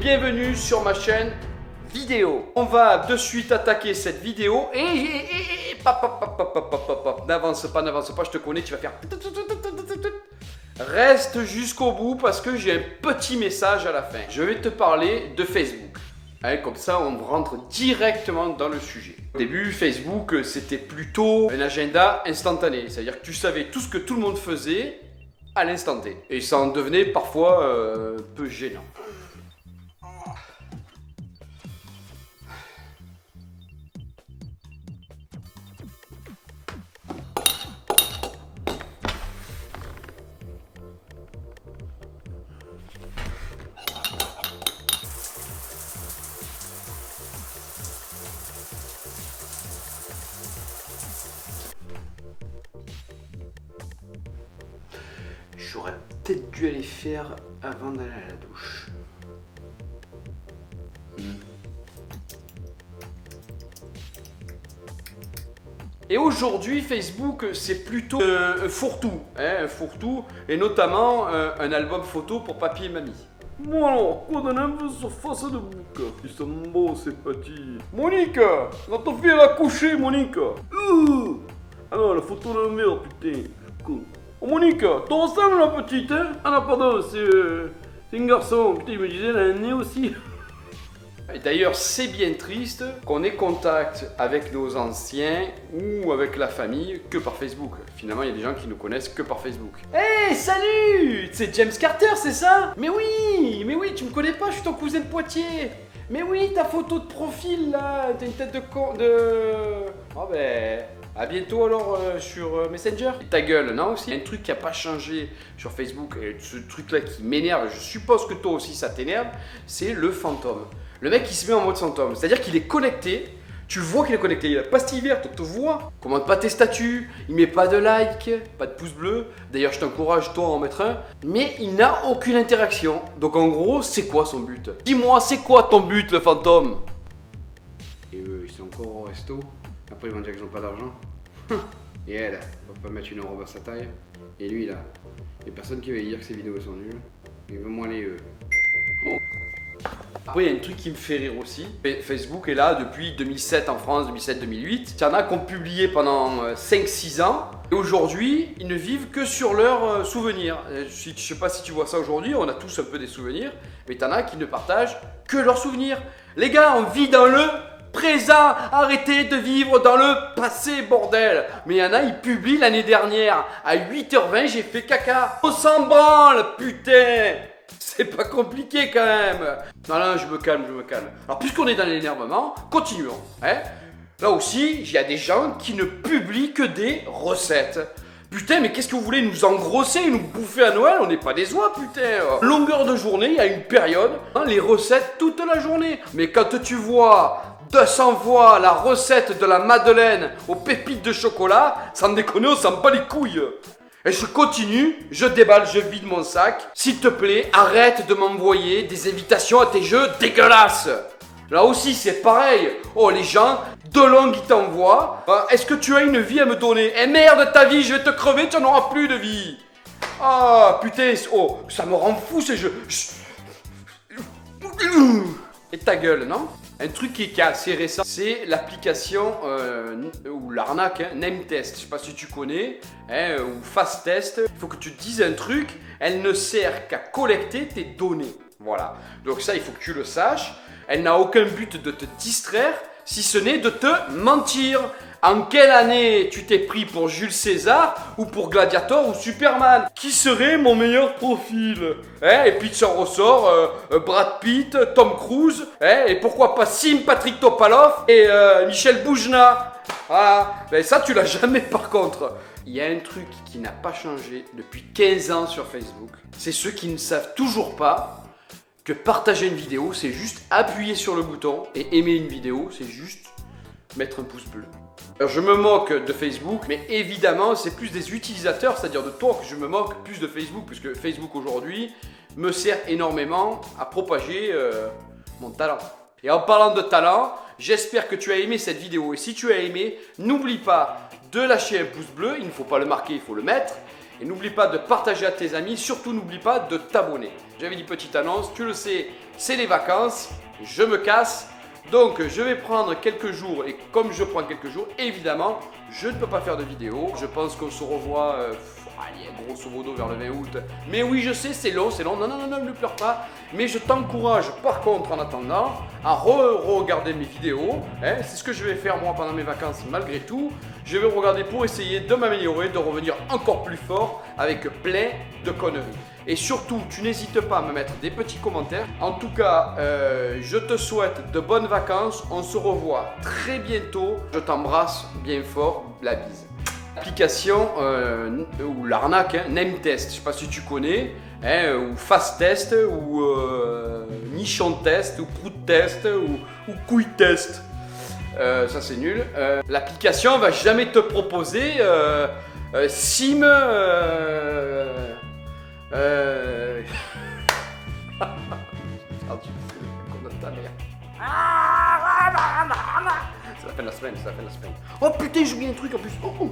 bienvenue sur ma chaîne vidéo. On va de suite attaquer cette vidéo et n'avance pas, je te connais, tu vas faire... Reste jusqu'au bout parce que j'ai un petit message à la fin. Je vais te parler de Facebook. Comme ça, on rentre directement dans le sujet. Au début, Facebook, c'était plutôt un agenda instantané. C'est-à-dire que tu savais tout ce que tout le monde faisait à l'instant T. Et ça en devenait parfois un peu gênant. J'aurais peut-être dû aller faire avant d'aller à la douche. Et aujourd'hui, Facebook, c'est plutôt un fourre-tout. Un fourre-tout, et notamment un album photo pour papy et mamie. Bon alors, quoi d'un peu sur face de bouc. Ils sont beaux, ces petits. Monique, quand ton fille a couché, Monique. Alors, la photo de la mère, putain. Con. Oh Monique, t'en ressembles la petite, hein? Ah non, pardon, c'est un garçon. Putain, il me disait, elle a un nez aussi. Et d'ailleurs, c'est bien triste qu'on ait contact avec nos anciens ou avec la famille que par Facebook. Finalement, il y a des gens qui nous connaissent que par Facebook. Hey, salut! C'est James Carter, c'est ça? Mais oui, tu me connais pas, je suis ton cousin de Poitiers. Mais oui, ta photo de profil là, t'as une tête de con de... Oh ben... A bientôt alors sur Messenger. Et ta gueule, non aussi. Un truc qui n'a pas changé sur Facebook, et ce truc là qui m'énerve, je suppose que toi aussi ça t'énerve, c'est le fantôme. Le mec qui se met en mode fantôme, c'est-à-dire qu'il est connecté, tu vois qu'il est connecté, il a pastille verte, on te voit, commente pas tes statuts, il met pas de like, pas de pouce bleu, d'ailleurs je t'encourage toi à en mettre un, mais il n'a aucune interaction. Donc en gros, c'est quoi son but? Dis-moi, c'est quoi ton but le fantôme? Et eux, ils sont encore au resto. Après, ils vont dire qu'ils n'ont pas d'argent. Et elle, elle va pas mettre une robe à sa taille. Et lui, là, il n'y a personne qui va dire que ses vidéos sont nulles. Il veut moins les Après, il y a un truc qui me fait rire aussi. Facebook est là depuis 2007 en France, 2007-2008. Il y en a qui ont publié pendant 5-6 ans. Et aujourd'hui, ils ne vivent que sur leurs souvenirs. Je ne sais pas si tu vois ça aujourd'hui, on a tous un peu des souvenirs. Mais il y en a qui ne partagent que leurs souvenirs. Les gars, on vit dans le... présent, arrêtez de vivre dans le passé, bordel. Mais il y en a, ils publient l'année dernière. À 8h20, j'ai fait caca. On s'en branle, putain. C'est pas compliqué quand même. Non, je me calme. Alors, puisqu'on est dans l'énervement, continuons. Là aussi, il y a des gens qui ne publient que des recettes. Putain, mais qu'est-ce que vous voulez nous engrosser, nous bouffer à Noël? On n'est pas des oies, putain. Longueur de journée, il y a une période, les recettes toute la journée. Mais quand tu vois 200 fois la recette de la madeleine aux pépites de chocolat, sans déconner, on s'en bat les couilles. Et je continue, je déballe, je vide mon sac. S'il te plaît, arrête de m'envoyer des invitations à tes jeux dégueulasses. Là aussi, c'est pareil. Oh, les gens, de longue, ils t'envoient. Est-ce que tu as une vie à me donner? Eh merde, ta vie, je vais te crever, tu n'en auras plus de vie. Ah, putain, oh, ça me rend fou ces jeux. Et ta gueule, non? Un truc qui est assez récent, c'est l'application ou l'arnaque NameTest. Je sais pas si tu connais, ou FastTest. Il faut que tu te dises un truc, elle ne sert qu'à collecter tes données. Voilà. Donc ça, il faut que tu le saches. Elle n'a aucun but de te distraire, si ce n'est de te mentir. En quelle année tu t'es pris pour Jules César ou pour Gladiator ou Superman? Qui serait mon meilleur profil? Et puis tu en ressors Brad Pitt, Tom Cruise, et pourquoi pas Sim Patrick Topalov et Michel Boujna. Voilà, ben ça tu l'as jamais par contre. Il y a un truc qui n'a pas changé depuis 15 ans sur Facebook. C'est ceux qui ne savent toujours pas que partager une vidéo, c'est juste appuyer sur le bouton, et aimer une vidéo, c'est juste mettre un pouce bleu. Alors je me moque de Facebook, mais évidemment c'est plus des utilisateurs, c'est-à-dire de toi, que je me moque plus de Facebook, puisque Facebook aujourd'hui me sert énormément à propager mon talent. Et en parlant de talent, j'espère que tu as aimé cette vidéo, et si tu as aimé, n'oublie pas de lâcher un pouce bleu, il ne faut pas le marquer, il faut le mettre, Et n'oublie pas de partager à tes amis, surtout n'oublie pas de t'abonner. J'avais dit petite annonce, tu le sais, c'est les vacances, je me casse. Donc je vais prendre quelques jours et comme je prends quelques jours, évidemment, je ne peux pas faire de vidéo. Je pense qu'on se revoit, allez, grosso modo vers le 20 août. Mais oui, je sais, c'est long, non, non, non, non, ne pleure pas. Mais je t'encourage par contre en attendant à regarder mes vidéos. Hein. C'est ce que je vais faire moi pendant mes vacances malgré tout. Je vais regarder pour essayer de m'améliorer, de revenir encore plus fort avec plein de conneries. Et surtout, tu n'hésites pas à me mettre des petits commentaires. En tout cas, je te souhaite de bonnes vacances. On se revoit très bientôt. Je t'embrasse bien fort. La bise. L'application ou l'arnaque, hein, Name Test. Je ne sais pas si tu connais. Hein, ou Fast Test, ou Nichon Test, ou Prout Test, ou Couille Test. Ça c'est nul. L'application va jamais te proposer Sim. C'est la fin de la semaine, c'est la fin de la semaine. Oh putain, j'ai oublié un truc en plus. Oh.